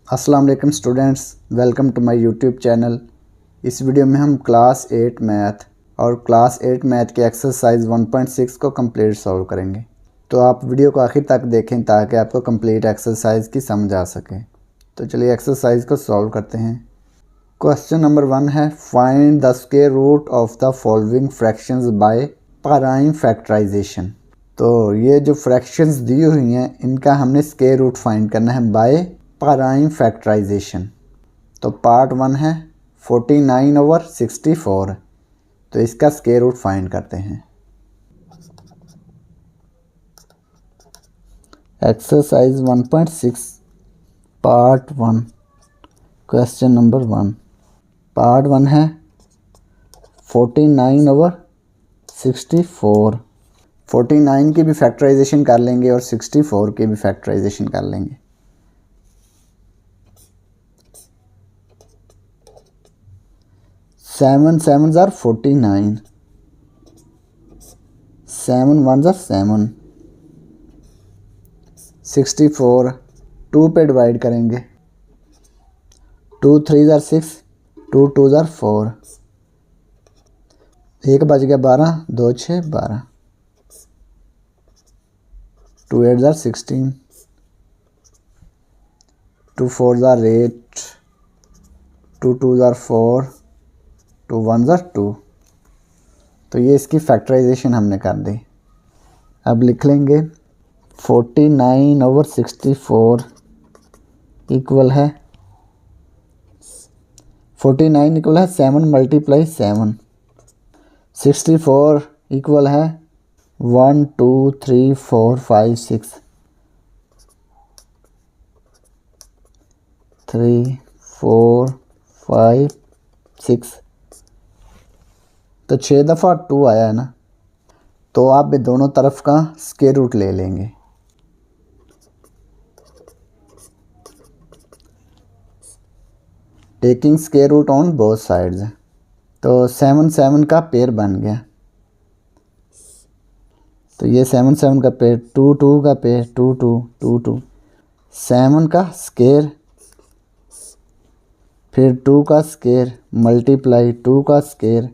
अस्सलाम वालेकुम students, welcome to my YouTube channel. इस वीडियो में हम क्लास 8 मैथ और क्लास 8 मैथ के एक्सरसाइज 1.6 को कंप्लीट सॉल्व करेंगे। तो आप वीडियो को आखिर तक देखें ताकि आपको कंप्लीट एक्सरसाइज की समझ आ सके। तो चलिए एक्सरसाइज को सॉल्व करते हैं। क्वेश्चन नंबर 1 है, find the square root of the following fractions by prime factorization. तो ये जो फ्रैक्शंस दी हुई हैं इनका हमने स्क्वायर रूट फाइंड करना है बाय प्राइम फैक्टराइजेशन। तो पार्ट 1 है 49/64। तो इसका स्क्वायर रूट फाइंड करते हैं। Exercise 1.6 part 1 question number 1। Part 1 है 49/64। 49 की भी फैक्टराइजेशन कर लेंगे और 64 की भी फैक्टराइजेशन कर लेंगे। 7 7s are 49, 7 1s are 7, 64 2 पे डिवाइड करेंगे, 2 3s are 6, 2 2s are 4, 1 बच गया 12, 2 6 12, 2 8s are 16, 2 4s are 8, 2 2s are 4, 2 1s are 2। तो ये इसकी फैक्टराइजेशन हमने कर दी। अब लिख लेंगे 49/64 इक्वल है 49 इक्वल है 7 × 7। 64 इक्वल है 1 2 3 4 5 6, 3 4 5 6। तो 6 दफ़ा 2 आया है ना, तो आप भी दोनों तरफ का स्क्वायर रूट ले लेंगे। Taking square root on both sides. तो 7 7 का पेयर बन गया। तो ये 7 7 का पेयर, 2 2 का पेयर, 2 2 2 2, 7 का स्क्वायर, फिर 2 का स्क्वायर मल्टीप्लाई 2 का स्क्वायर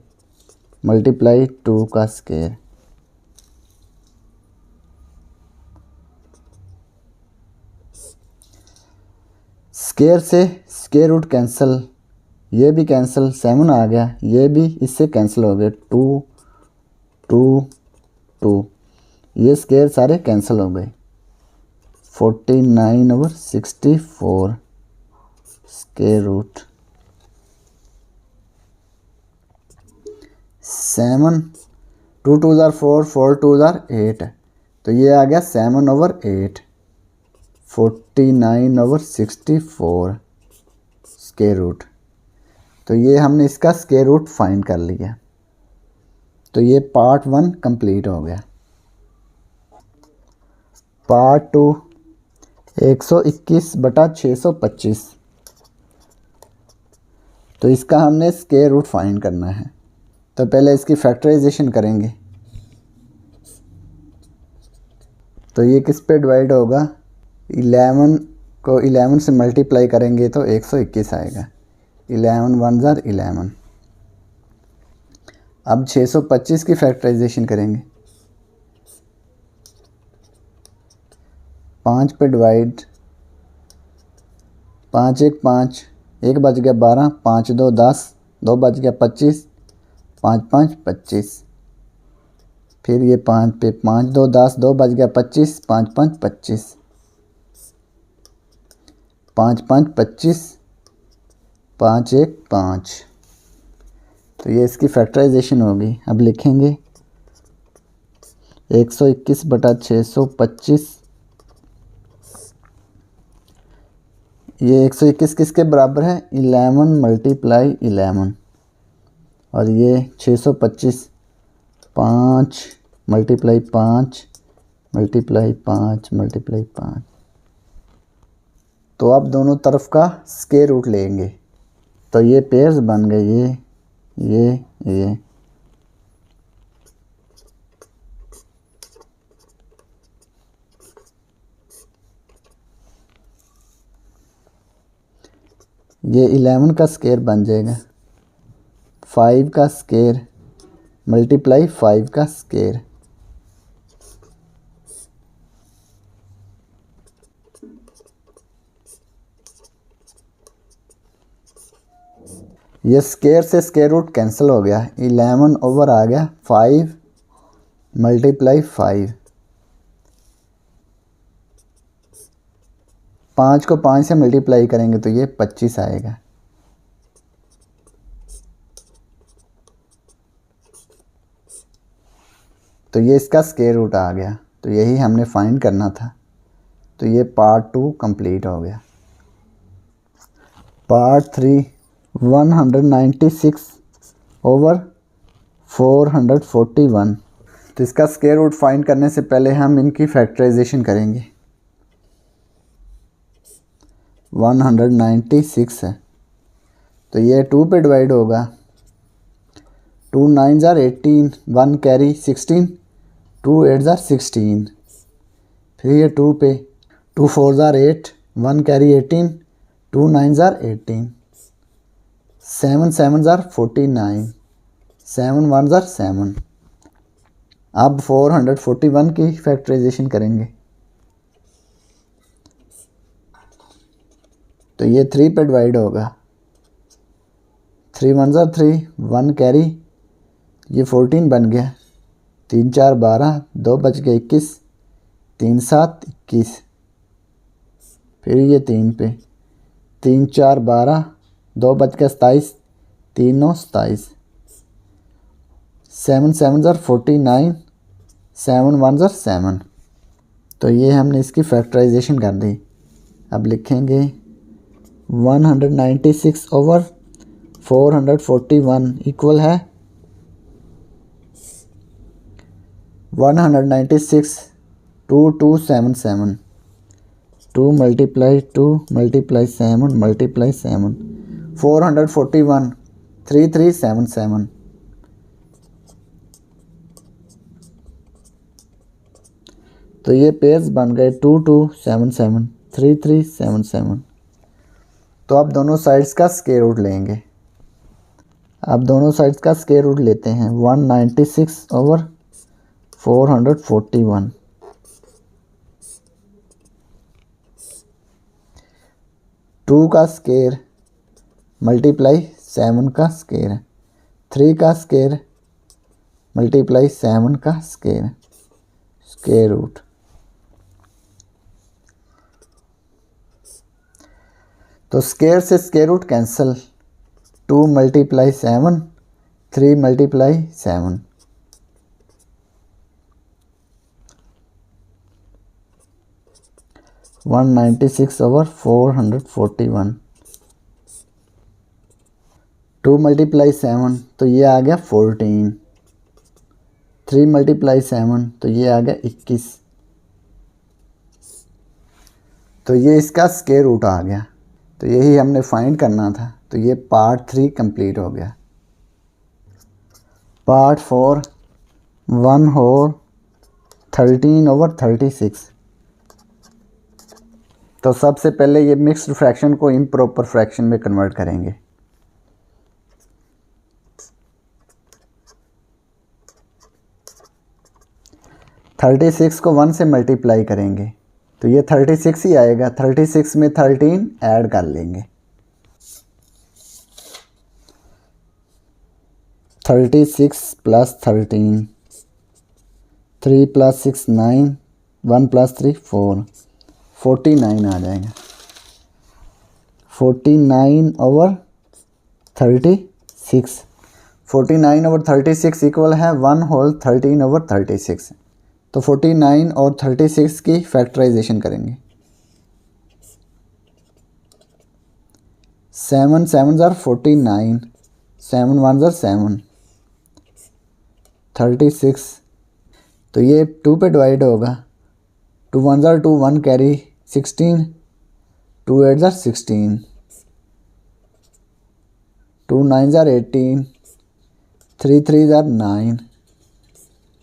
मल्टीप्लाई 2 का स्क्वायर। स्क्वायर से स्क्वायर रूट कैंसिल, ये भी कैंसिल, 7 आ गया, ये भी इससे कैंसिल हो गए, 2 2 2, ये स्क्वायर सारे कैंसिल हो गए। 49/64 square root 7, 2 2s are 4, 4 2s are 8। तो ये आ गया 7/8, 49/64 स्क्वायर रूट। तो ये हमने इसका स्क्वायर रूट फाइंड कर लिया। तो ये पार्ट 1 कंप्लीट हो गया। पार्ट 2 121/625। तो इसका हमने स्क्वायर रूट फाइंड करना है। तो पहले इसकी फैक्टराइजेशन करेंगे। तो ये किस पे डिवाइड होगा, 11 को 11 से मल्टीप्लाई करेंगे तो 121 आएगा। 11 1s are 11। अब 625 की फैक्टराइजेशन करेंगे। 5 पे डिवाइड, 5 1 5, 1 बच गया 12, 5 2 10, 2 बच गया 25, 5 5 25। फिर ये 5 पे 5 2 10, 2 बच गया 25, 5 5 25, 5 5 25, 5 1 5। तो ये इसकी फैक्टराइजेशन होगी। अब लिखेंगे 121/625। ये 121 किसके बराबर है, 11 × 11। और ये 625 5 × 5 × 5 × 5। तो अब दोनों तरफ का स्क्वायर रूट लेंगे। तो ये पेयर्स बन गए, ये। ये 11 का स्क्वायर बन जाएगा 5 का स्क्वायर मल्टीप्लाई 5 का स्क्वायर। ये स्क्वायर से स्क्वायर रूट कैंसिल हो गया, 11 ओवर आ गया 5 मल्टीप्लाई 5। 5 को 5 से मल्टीप्लाई करेंगे तो ये 25 आएगा। तो ये इसका स्क्वायर रूट आ गया, तो यही हमने फाइंड करना था। तो ये पार्ट 2 कंप्लीट हो गया। Part 3 196 over 441। तो इसका स्क्वायर रूट फाइंड करने से पहले हम इनकी फैक्टराइजेशन करेंगे। 196 है तो ये 2 पे डिवाइड होगा। 2 9 जार 18, 1 कैरी 16, 2 8 जार 16। फिर ये 2 पे 2 4 jar 8, 1 carry 18, 2 9 jar 18, 7 7 jar 49, 7 1 jar 7। अब 441 की फैक्टराइजेशन करेंगे। तो ये 3 पे डिवाइड होगा। 3 1 जार 3, 1 कैरी, ये 14 बन गया। 3 4 12, 2 बच गए 21, 3 7 21। फिर ये 3 पे 3 4 12, 2 बच गए 27, 3 9 27। 7 7 जार 49, 7 1 जार 7। तो ये हमने इसकी फैक्टराइजेशन कर दी। अब लिखेंगे 196 ओवर 441 इक्वल है 196 2277। 2 मल्टीप्लाई 2 मल्टीप्लाई 7 मल्टीप्लाई 7 441 3377। तो ये पेयर्स बन गए 2277 3377। तो अब दोनों साइड्स का स्क्वायर रूट लेंगे। अब दोनों साइड्स का स्क्वायर रूट लेते हैं। 196 ओवर 441। 2 का स्क्वायर मल्टीप्लाई 7 का स्क्वायर, 3 का स्क्वायर मल्टीप्लाई 7 का स्क्वायर, स्क्वायर रूट। तो स्क्वायर से square root cancel. 2 multiply 7, 3 multiply 7। One 196 over 441। 2 multiply 7 तो ये आ गया 14। 3 मल्टीप्लाई 7 तो ये आ गया 21। तो ये इसका स्क्वायर रूट आ गया। तो यही हमने फाइंड करना था। तो ये पार्ट 3 कंप्लीट हो गया। Part 4 1 whole 13 over 36। तो सबसे पहले ये मिक्स्ड फ्रैक्शन को इम्प्रॉपर फ्रैक्शन में कन्वर्ट करेंगे। थर्टी सिक्स को 1 से मल्टीप्लाई करेंगे तो ये 36 ही आएगा। 36 में 13 ऐड कर लेंगे। 36 प्लस 13, 3 प्लस 6 9, 1 प्लस 3 4, 49 आ जाएगा। 49 ओवर 36। 49 ओवर 36 इक्वल है 1 होल 13 ओवर 36। तो 49 और 36 की फैक्टराइजेशन करेंगे। 7 7 जार 49, 7 1 जार 7, 36। तो ये 2 पे डिवाइड होगा। 2 1 jar 2, 1 carry 16, 2 8 jar 16, 2 9 jar 18, 3 3 jar 9,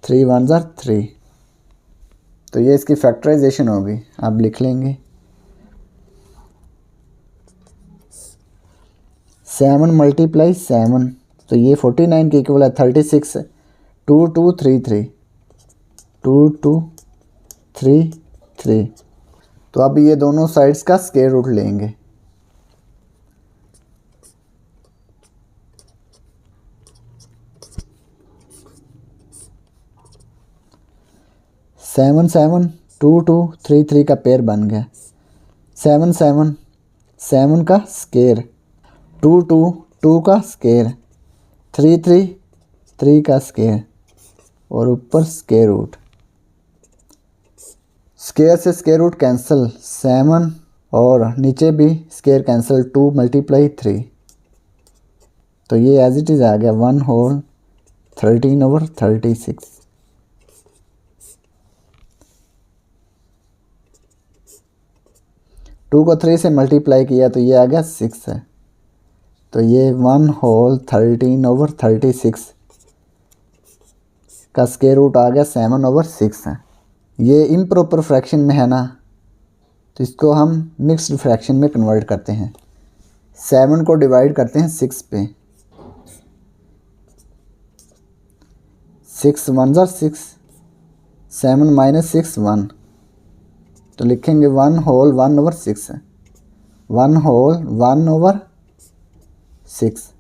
3 1 jar 3। तो ये इसकी फैक्टराइजेशन होगी। आप लिख लेंगे 7 मल्टीप्लाई 7, तो ये 49 के इक्वल है 36 है। 2 2 3 3, 2 2 3 3। तो अब ये दोनों साइड्स का स्क्वायर रूट लेंगे। सेवन सेवन 2 2 3 3 का पेयर बन गया। 7 7 7 का स्क्वायर, 2 2 2 का स्क्वायर, 3 3 3 का स्क्वायर और ऊपर स्क्वायर रूट। स्क्वायर से स्क्वायर रूट कैंसिल, 7 और नीचे भी स्क्वायर कैंसिल, 2 मल्टीप्लाई 3, तो ये एज इट इज़ आ गया 1 होल 13/36। टू को 3 से मल्टीप्लाई किया तो ये आ गया 6 है, तो ये 1 होल 13/36 का स्क्वायर रूट आ गया 7/6 है। ये इम्प्रॉपर फ्रैक्शन में है ना, तो इसको हम मिक्स्ड फ्रैक्शन में कन्वर्ट करते हैं। 7 को डिवाइड करते हैं 6 पे, 6 1 ज़ा 6, 7 माइनस 6 1, तो लिखेंगे 1 होल 1/6 है, 1 होल 1/6,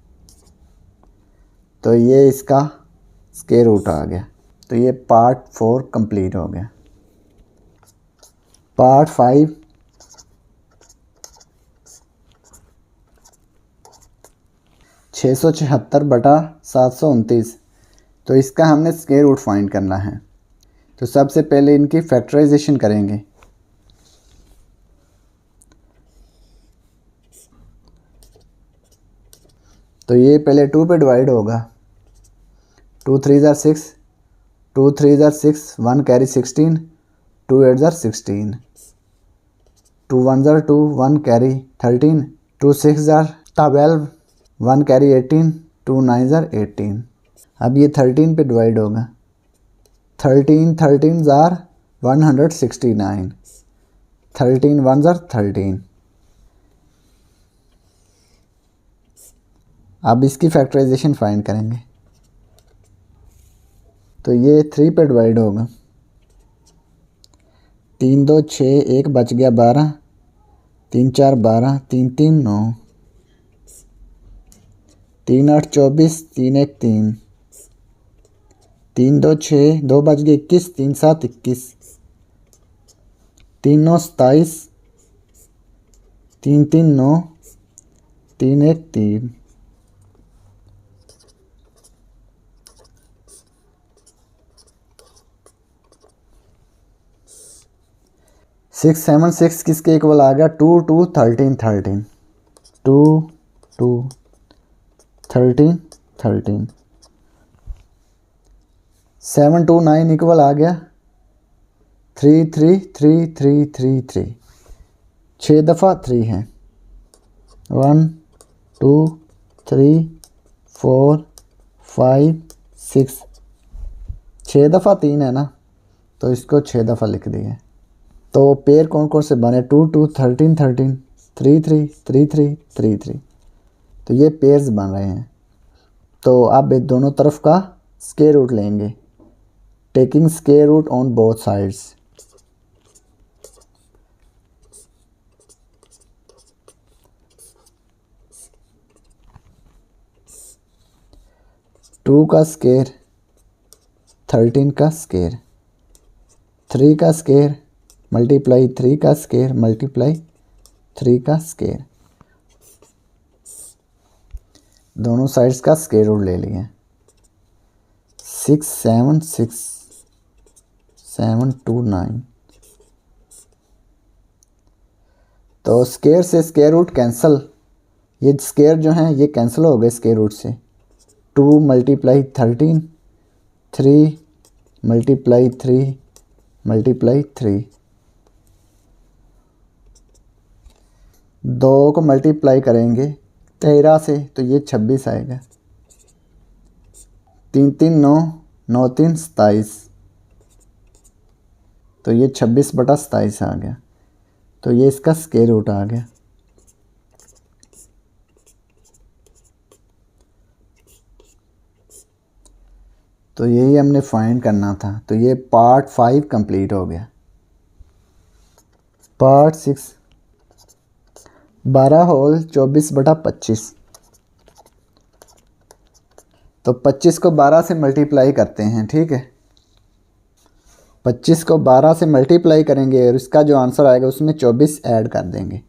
तो ये इसका स्क्वायर रूट आ गया। तो ये पार्ट 4 कंप्लीट हो गया। पार्ट 5 676/729, तो इसका हमने स्क्वायर रूट फाइंड करना है। तो सबसे पहले इनकी फैक्टराइजेशन करेंगे। तो ये पहले 2 पे डिवाइड होगा, 2 3 ज़ा 6, 2 3 ज़ा 6, 1 कैरी 16, 2 8 ज़ा 16, 2 1 ज़ा 2, 1 कैरी 13, 2 6 ज़ा 12, 1 कैरी 18, 2 9 ज़ा 18। अब ये 13 पे डिवाइड होगा, 13 13 ज़ा 169, 13 1 ज़ा 13। अब इसकी फैक्टराइजेशन फाइंड करेंगे। तो ये 3 पे डिवाइड होगा, 3 2 6, 1 बच गया 12, 3 4 12, 3 3 9, 3 8 24, 3 1 3, 3 2 6, 2 बच गए 21, 3 7 21, 3 9 27, 3 3 9, 3 1 3। 6 7 6 किसके इक्वल आ गया, 2 2 13 13, 2 2 13 13। 7 2 9 इक्वल आ गया 3 3 3 3 3 3, 6 दफ़ा 3 है, 1 2 3 4 5 6, 6 दफ़ा 3 है ना, तो इसको 6 दफ़ा लिख दिए। तो पेयर कौन कौन से बने, 2 2 13 13, 3 3 3 3 3 3, तो ये पेयर्स बन रहे हैं। तो अब दोनों तरफ का स्क्वायर रूट लेंगे, taking square root on both sides. Two का स्क्वायर, 13 का स्क्वायर, 3 का स्क्वायर मल्टीप्लाई 3 का स्क्वायर मल्टीप्लाई 3 का स्क्वायर, दोनों साइड्स का स्क्वायर रूट ले लिए। 6 7 6 7 2 9, तो स्क्वायर से स्क्वायर रूट कैंसिल, ये स्क्वायर जो हैं ये कैंसिल हो गए स्क्वायर रूट से। 2 मल्टीप्लाई 13, 3 मल्टीप्लाई 3 मल्टीप्लाई 3, 2 को मल्टीप्लाई करेंगे 13 से तो ये 26 आएगा, 3 3 9 9 3 27, तो ये 26/27 आ गया। तो ये इसका स्क्वायर रूट आ गया। तो यही हमने फाइंड करना था। तो ये पार्ट 5 कंप्लीट हो गया। Part 6 12 whole 24/25। तो 25 को 12 से मल्टीप्लाई करते हैं, ठीक है। 25 को 12 से मल्टीप्लाई करेंगे और इसका जो आंसर आएगा उसमें 24 ऐड कर देंगे।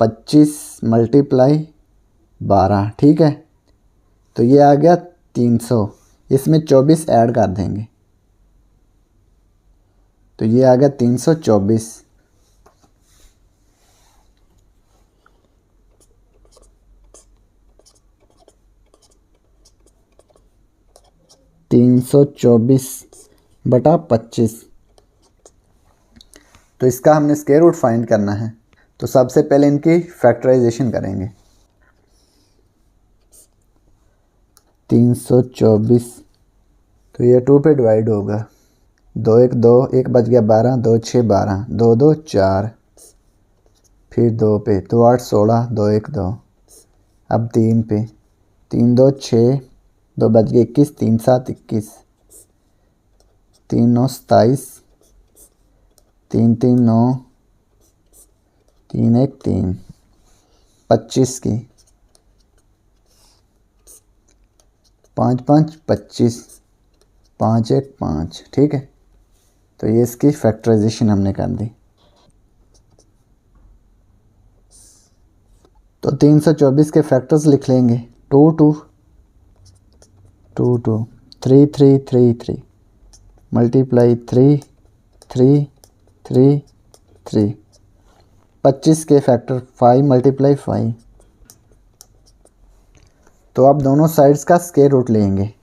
25 × 12, ठीक है। तो ये आ गया 300, इसमें 24 ऐड कर देंगे तो ये आ गया 324। 324/25। तो इसका हमने स्क्वायर रूट फाइंड करना है। तो सबसे पहले इनकी फैक्टराइजेशन करेंगे। 324, तो ये 2 पे डिवाइड होगा। 2 1 2, 1 बच गया 12, 2 6 12, 2 2 4, फिर 2 पे, 2 8 16, 2 1 2। अब 3 पे, 3 2 6, 2 बच गए 21, 3 7 21, 3 9 27, 3 3 9, 3 1 3, 25 की, 5 5 25, 5 1 5, ठीक है। तो ये इसकी फैक्टराइजेशन हमने कर दी। तो 324 के फैक्टर्स लिख लेंगे। 2 2 2 2, 3 3 3 3, मल्टीप्लाई 3 3 3 3। 25 के फैक्टर 5 × 5। तो अब दोनों साइड्स का स्क्वायर रूट लेंगे।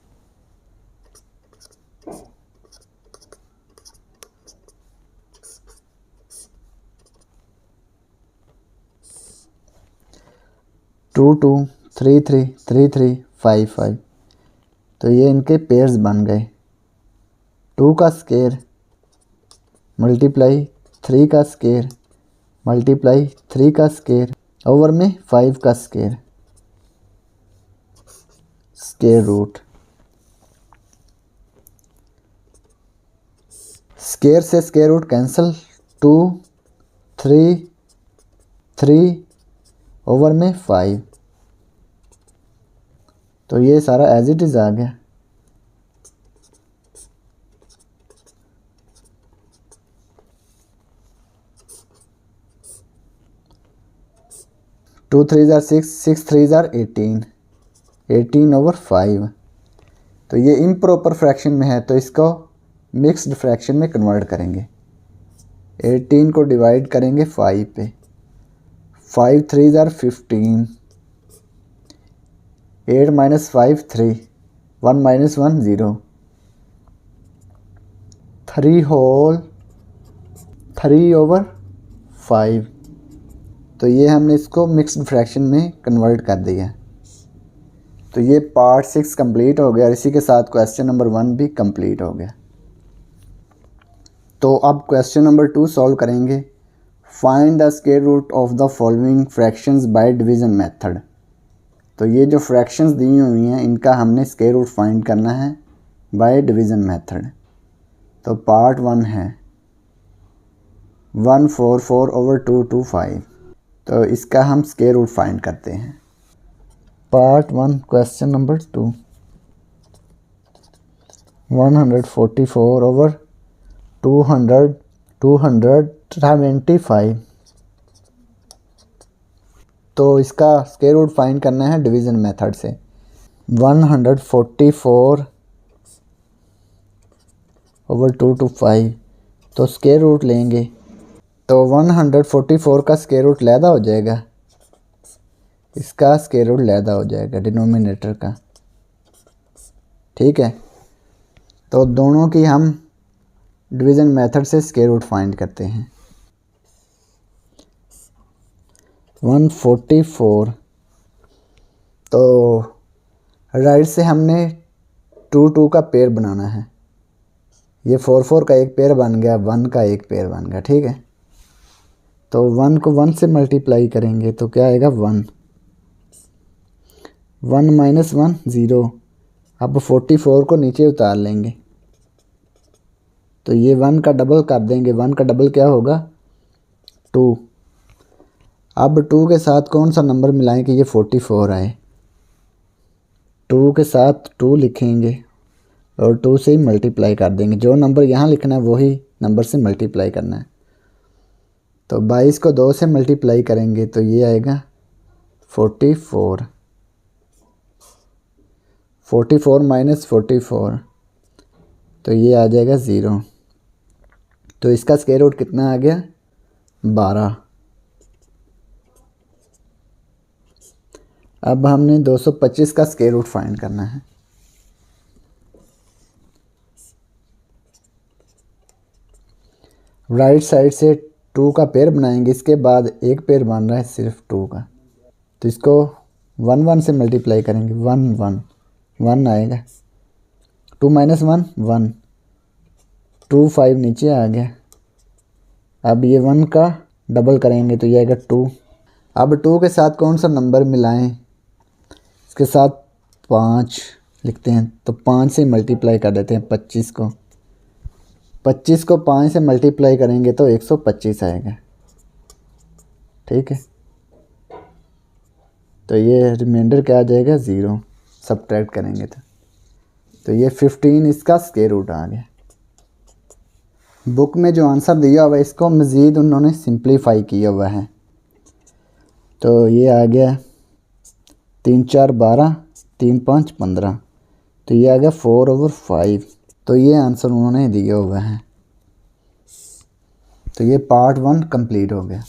टू 2 3 3 3 3 5 5। तो ये इनके पेयर्स बन गए। 2 का स्क्वायर मल्टीप्लाई 3 का स्क्वायर मल्टीप्लाई 3 का स्क्वायर ओवर में 5 का स्क्वायर, स्क्वायर रूट। स्क्वायर से स्क्वायर रूट कैंसिल। 2 3 3 ओवर में 5। तो ये सारा एज इट इज़ आ गया। टू 3 जार 6, 6 3 जार 18, 18 ओवर 5। तो ये इम्प्रॉपर फ्रैक्शन में है तो इसको मिक्स्ड फ्रैक्शन में कन्वर्ट करेंगे। 18 को डिवाइड करेंगे 5 पे। 5 3 जार 15, 8 - 5 3, 1 - 1 0, 3 होल 3 ओवर 5। तो ये हमने इसको मिक्स्ड फ्रैक्शन में कन्वर्ट कर दिया। तो ये पार्ट 6 कंप्लीट हो गया और इसी के साथ क्वेश्चन नंबर 1 भी कंप्लीट हो गया। तो अब क्वेश्चन नंबर 2 सॉल्व करेंगे। Find the square root of the following fractions by division method. तो ये जो फ्रैक्शंस दी हुई हैं इनका हमने स्क्वायर रूट फाइंड करना है बाय डिवीज़न मेथड। तो पार्ट 1 है 144/225। तो इसका हम स्क्वायर रूट फाइंड करते हैं। Part 1 question number 2, 144/225। तो इसका स्क्वायर रूट फाइंड करना है डिवीज़न मेथड से। 144/225। तो स्क्वायर रूट लेंगे तो 144 का स्क्वायर रूट लैदा हो जाएगा, इसका स्क्वायर रूट लैदा हो जाएगा डिनोमिनेटर का, ठीक है। तो दोनों की हम डिवीज़न मेथड से स्क्वायर रूट फाइंड करते हैं। 144, तो राइट से हमने 2 2 का पेयर बनाना है। ये 4 4 का एक पेयर बन गया, 1 का एक पेयर बन गया, ठीक है। तो 1 को 1 से मल्टीप्लाई करेंगे तो क्या आएगा 1, 1 - 1 0, अब 44 को नीचे उतार लेंगे तो ये 1 का डबल कर देंगे। 1 का डबल क्या होगा 2। अब 2 के साथ कौन सा नंबर मिलाएं कि ये 44 आए। 2 के साथ 2 लिखेंगे और 2 से ही मल्टीप्लाई कर देंगे। जो नंबर यहाँ लिखना है वही नंबर से मल्टीप्लाई करना है। तो 22 को 2 से मल्टीप्लाई करेंगे तो ये आएगा 44। 44 माइनस 44 तो ये आ जाएगा 0। तो इसका स्क्वायर रूट कितना आ गया 12। अब हमने 225 का स्क्वायर रूट फाइंड करना है। राइट साइड से 2 का पेयर बनाएंगे। इसके बाद एक पेयर बन रहा है सिर्फ 2 का, तो इसको 1 1 से मल्टीप्लाई करेंगे। 1 1 1 आएगा। 2 माइनस 1 1 2 5 नीचे आ गया। अब ये 1 का डबल करेंगे तो ये आएगा 2। अब 2 के साथ कौन सा नंबर मिलाएं, इसके साथ 5 लिखते हैं तो 5 से मल्टीप्लाई कर देते हैं 25 को। 25 को 5 से मल्टीप्लाई करेंगे तो 125 आएगा। ठीक है, तो ये रिमाइंडर क्या आ जाएगा 0। सब्ट्रैक्ट करेंगे तो ये 15 इसका स्क्वायर रूट आ गया। बुक में जो आंसर दिया हुआ है इसको मज़ीद उन्होंने सिंप्लीफाई किया हुआ है। तो ये आ गया 3 4 12 3 5 15 तो ये आ गया 4/5। तो ये आंसर उन्होंने दिया हुआ है। तो ये पार्ट 1 कंप्लीट हो गया।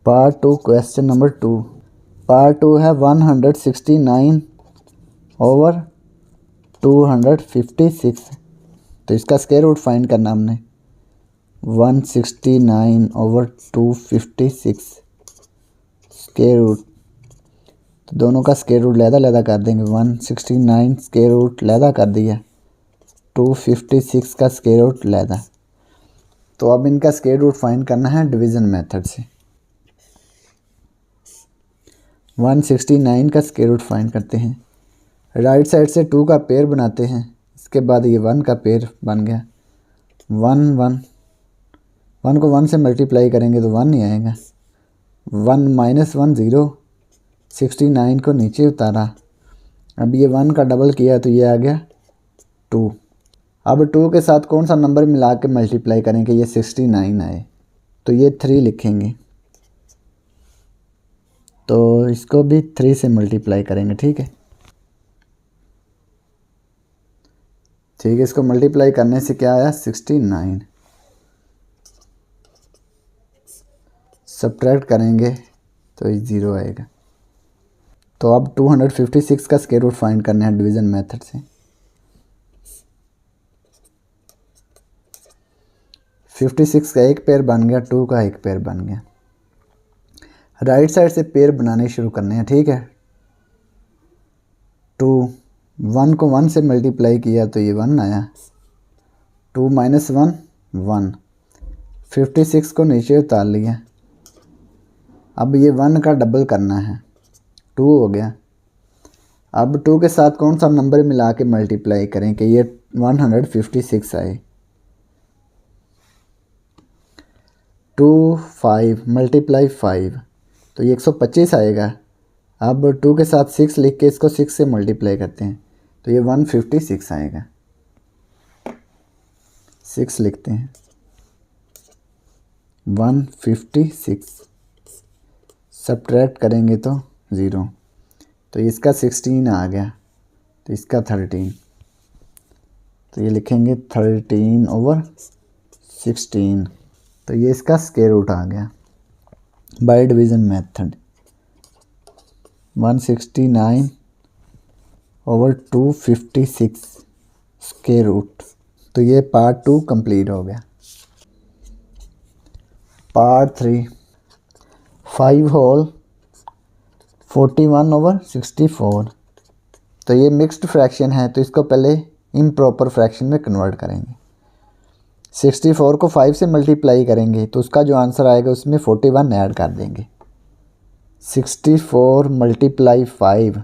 Part 2 question number 2। पार्ट 2 है 169/256। तो इसका स्क्वायर रूट फाइंड करना हमने। 169/256 स्क्वायर रूट, तो दोनों का स्क्वायर रूट लहदा कर देंगे। 169 स्क्वायर रूट लहदा कर दिया, 256 का स्क्वायर रूट लहदा। तो अब इनका स्क्वायर रूट फाइंड करना है डिवीज़न मेथड से। 169 का स्क्वायर रूट फाइंड करते हैं। राइट साइड से 2 का पेयर बनाते हैं। इसके बाद ये 1 का पेयर बन गया। 1 1 1 को 1 से मल्टीप्लाई करेंगे तो 1 ही आएगा। 1 माइनस 1 0। 69 को नीचे उतारा। अब ये 1 का डबल किया तो ये आ गया 2। अब 2 के साथ कौन सा नंबर मिला के मल्टीप्लाई करेंगे ये 69 आए, तो ये 3 लिखेंगे। तो इसको भी 3 से मल्टीप्लाई करेंगे। ठीक है, इसको मल्टीप्लाई करने से क्या आया 69। सब्ट्रैक्ट करेंगे तो ये 0 आएगा। तो अब 256 का स्क्वायर रूट फाइंड करना है डिवीज़न मेथड से। 56 का एक पेयर बन गया, 2 का एक पेयर बन गया। राइट साइड से पेयर बनाने शुरू करने हैं। ठीक है, 2 1 को 1 से मल्टीप्लाई किया तो ये 1 आया। 2 माइनस 1 1। 56 को नीचे उतार लिया। अब ये 1 का डबल करना है, 2 हो गया। अब 2 के साथ कौन सा नंबर मिला के मल्टीप्लाई करें कि ये 156 आए। 2 5 मल्टीप्लाई 5 तो ये 125 आएगा। अब 2 के साथ 6 लिख के इसको 6 से मल्टीप्लाई करते हैं तो ये 156 आएगा। 6 लिखते हैं 156। सब्ट्रैक्ट करेंगे तो 0। तो इसका 16 आ गया, तो इसका 13। तो ये लिखेंगे 13/16। तो ये इसका स्क्वायर रूट आ गया by division method. 169/256 square root. तो ये पार्ट 2 कंप्लीट हो गया। Part 3 5 whole 41/64। तो ये मिक्स्ड फ्रैक्शन है तो इसको पहले इम्प्रॉपर फ्रैक्शन में कन्वर्ट करेंगे। 64 को 5 से मल्टीप्लाई करेंगे तो उसका जो आंसर आएगा उसमें 41 ऐड कर देंगे। 64 × 5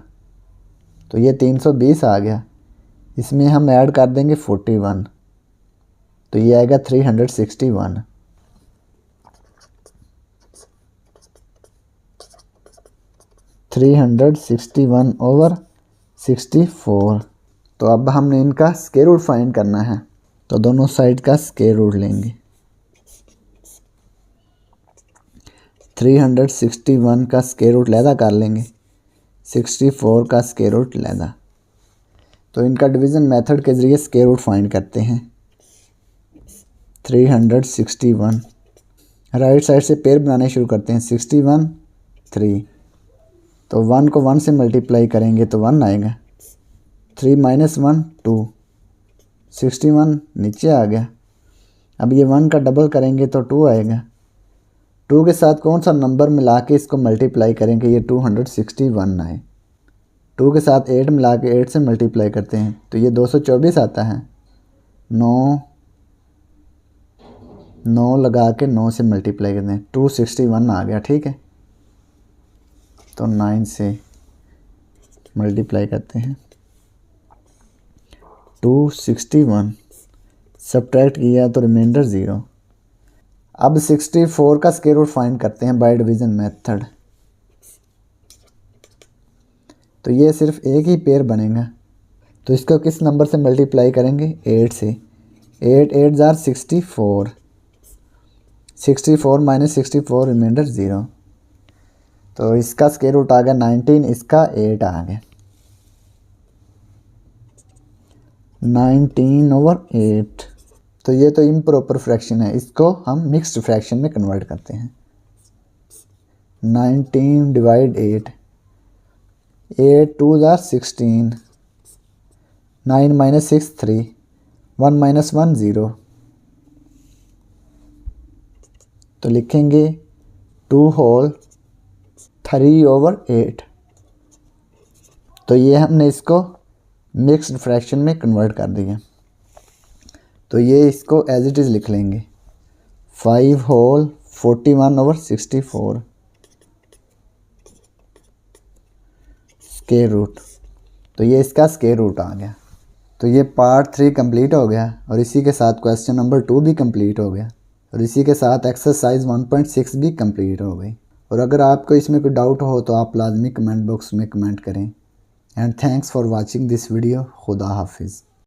तो ये 320 आ गया। इसमें हम ऐड कर देंगे 41, तो ये आएगा 361। ओवर 64। तो अब हमने इनका स्क्वायर रूट फाइंड करना है, तो दोनों साइड का स्क्वायर रूट लेंगे। 361 का स्क्वायर रूट लैदा कर लेंगे, 64 का स्क्वायर रूट लैदा। तो इनका डिवीज़न मेथड के ज़रिए स्क्वायर रूट फाइंड करते हैं। 361 राइट साइड से पेयर बनाने शुरू करते हैं। 61 3, तो 1 को 1 से मल्टीप्लाई करेंगे तो 1 आएगा। 3 - 1 2, 61 नीचे आ गया। अब ये 1 का डबल करेंगे तो 2 आएगा। 2 के साथ कौन सा नंबर मिला के इसको मल्टीप्लाई करेंगे ये 261 आए। 2 के साथ 8 मिला के 8 से मल्टीप्लाई करते हैं तो ये 224 आता है। 9 लगा के 9 से मल्टीप्लाई करते हैं, 261 आ गया। ठीक है, तो 9 से मल्टीप्लाई करते हैं। 261 सब्ट्रैक्ट किया तो रिमाइंडर 0। अब 64 का स्क्वायर रूट फाइंड करते हैं बाय डिवीज़न मेथड। तो ये सिर्फ एक ही पेयर बनेगा, तो इसको किस नंबर से मल्टीप्लाई करेंगे? 8 से। 8 8 जार 64, 64 - 64 रिमाइंडर 0। तो इसका स्क्वायर रूट आ गया 19, इसका 8 आ गया। 19/8। तो ये तो इम्प्रॉपर फ्रैक्शन है, इसको हम मिक्स्ड फ्रैक्शन में कन्वर्ट करते हैं। 19/8, 8 2 जार 16, 9 - 6 3, 1 - 1 0। तो लिखेंगे 2 होल 3/8। तो ये हमने इसको मिक्स्ड फ्रैक्शन में कन्वर्ट कर दिया। तो ये इसको एज इट इज़ लिख लेंगे 5 होल 41/64 स्क्वायर रूट। तो ये इसका स्क्वायर रूट आ गया। तो ये पार्ट 3 कंप्लीट हो गया और इसी के साथ क्वेश्चन नंबर 2 भी कंप्लीट हो गया और इसी के साथ एक्सरसाइज 1.6 भी कंप्लीट हो गई। और अगर आपको इसमें कोई डाउट हो तो आप लाजमी कमेंट बॉक्स में कमेंट करें। And thanks for watching this video. खुदा हाफिज़।